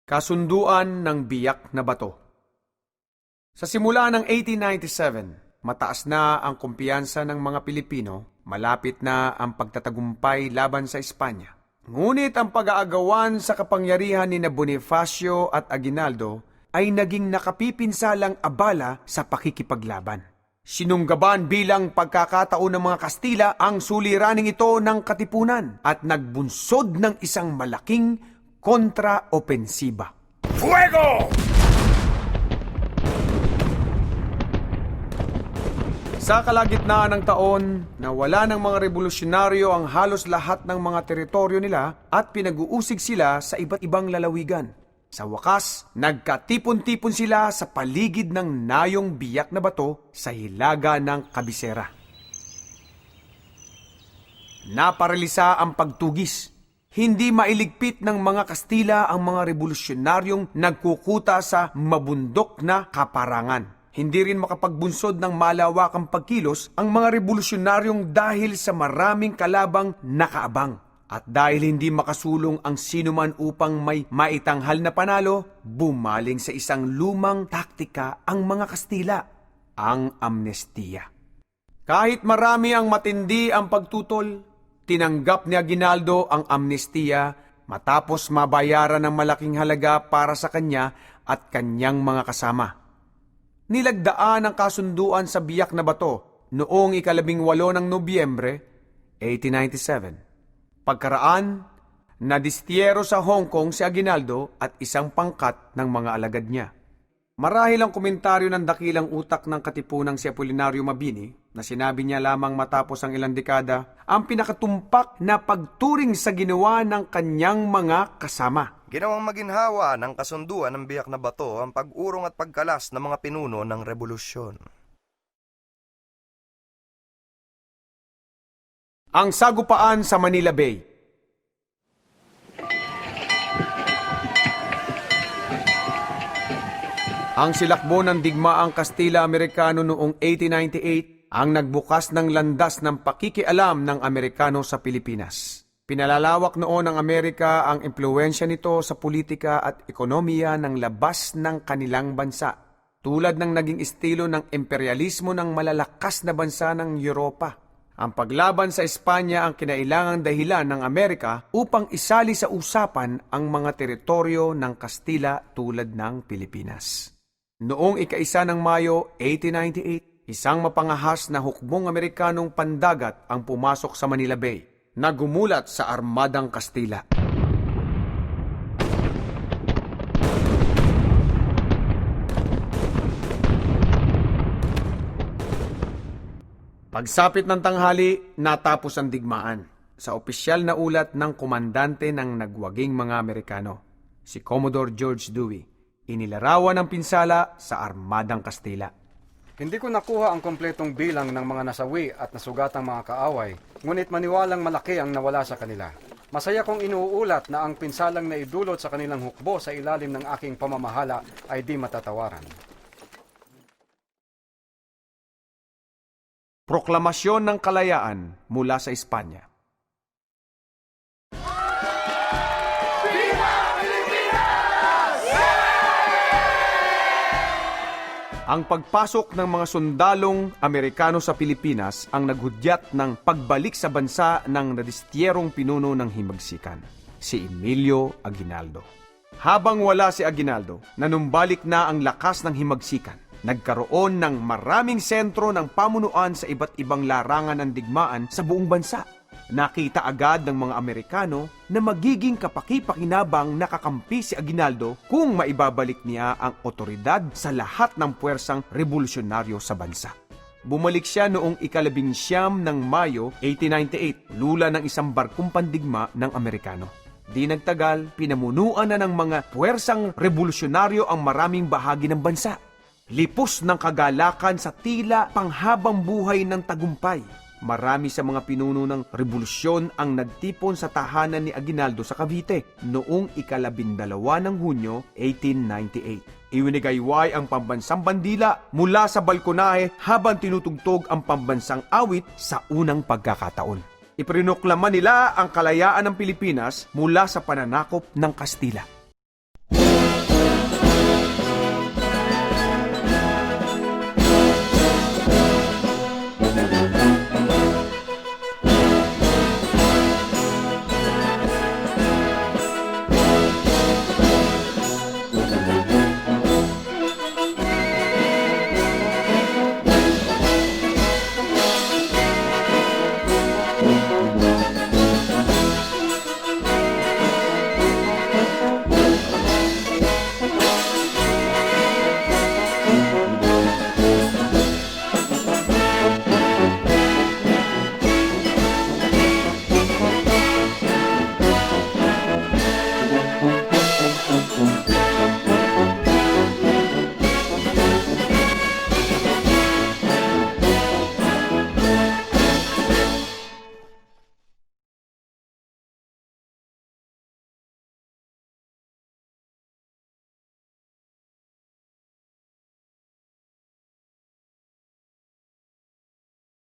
Kasunduan ng Biyak na Bato. Sa simula ng 1897, mataas na ang kumpiyansa ng mga Pilipino, malapit na ang pagtatagumpay laban sa Espanya. Ngunit ang pag-aagawan sa kapangyarihan ni Bonifacio at Aguinaldo ay naging nakapipinsalang abala sa pakikipaglaban. Sinunggaban bilang pagkakataon ng mga Kastila ang suliraning ito ng katipunan at nagbunsod ng isang malaking kontra-opensiba. Fuego! Sa kalagitnaan ng taon, nawala ng mga revolusyonaryo ang halos lahat ng mga teritoryo nila at pinag-uusig sila sa iba't ibang lalawigan. Sa wakas, nagkatipon-tipon sila sa paligid ng Nayong Biyak na Bato sa hilaga ng Kabisera. Naparalisa ang pagtugis. Hindi mailigpit ng mga Kastila ang mga revolusyonaryong nagkukuta sa mabundok na kaparangan. Hindi rin makapagbunsod ng malawakang pagkilos ang mga revolusyonaryong dahil sa maraming kalabang nakaabang. At dahil hindi makasulong ang sinuman upang may maitanghal na panalo, bumaling sa isang lumang taktika ang mga Kastila, ang amnestiya. Kahit marami ang matindi ang pagtutol, tinanggap ni Aguinaldo ang amnestiya matapos mabayaran ng malaking halaga para sa kanya at kanyang mga kasama. Nilagdaan ang kasunduan sa Biyak na Bato noong 18 ng Nobyembre, 1897. Pagkaraan, nadistiero sa Hong Kong si Aguinaldo at isang pangkat ng mga alagad niya. Marahil ang komentaryo ng dakilang utak ng katipunang si Apolinario Mabini na sinabi niya lamang matapos ang ilang dekada ang pinakatumpak na pagturing sa ginawa ng kanyang mga kasama. Ginawang maginhawa ng kasunduan ng Biyak na Bato ang pag-urong at pagkalas ng mga pinuno ng revolusyon. Ang sagupaan sa Manila Bay. Ang silakbo ng digmaang Kastila-Amerikano noong 1898 ang nagbukas ng landas ng pakikialam ng Amerikano sa Pilipinas. Pinalalawak noon ng Amerika ang impluwensya nito sa politika at ekonomiya ng labas ng kanilang bansa, tulad ng naging estilo ng imperialismo ng malalakas na bansa ng Europa. Ang paglaban sa Espanya ang kinailangang dahilan ng Amerika upang isali sa usapan ang mga teritoryo ng Kastila tulad ng Pilipinas. Noong 1 ng Mayo 1898, isang mapangahas na hukbong Amerikanong pandagat ang pumasok sa Manila Bay na gumulat sa Armadang Kastila. Pagsapit ng tanghali, natapos ang digmaan. Sa opisyal na ulat ng komandante ng nagwaging mga Amerikano, si Commodore George Dewey, inilarawan ang pinsala sa Armadang Kastila. Hindi ko nakuha ang kompletong bilang ng mga nasawi at nasugatang mga kaaway, ngunit maniwalang malaki ang nawala sa kanila. Masaya kong inuulat na ang pinsalang naidulot sa kanilang hukbo sa ilalim ng aking pamamahala ay di matatawaran. Proklamasyon ng Kalayaan mula sa Espanya. Ang pagpasok ng mga sundalong Amerikano sa Pilipinas ang naghudyat ng pagbalik sa bansa ng nadistierong pinuno ng himagsikan, si Emilio Aguinaldo. Habang wala si Aguinaldo, nanumbalik na ang lakas ng himagsikan. Nagkaroon ng maraming sentro ng pamunuan sa iba't ibang larangan ng digmaan sa buong bansa. Nakita agad ng mga Amerikano na magiging kapaki-pakinabang nakakampi si Aguinaldo kung maibabalik niya ang otoridad sa lahat ng puwersang revolusyonaryo sa bansa. Bumalik siya noong 19 ng Mayo 1898, lula ng isang barkong pandigma ng Amerikano. Di nagtagal, pinamunuan na ng mga puwersang revolusyonaryo ang maraming bahagi ng bansa. Lipos ng kagalakan sa tila panghabang buhay ng tagumpay. Marami sa mga pinuno ng revolusyon ang nagtipon sa tahanan ni Aguinaldo sa Cavite noong 12 ng Hunyo 1898. Iwinigayway ang pambansang bandila mula sa balkonahe habang tinutugtog ang pambansang awit sa unang pagkakataon. Iprinoklama nila ang kalayaan ng Pilipinas mula sa pananakop ng Kastila.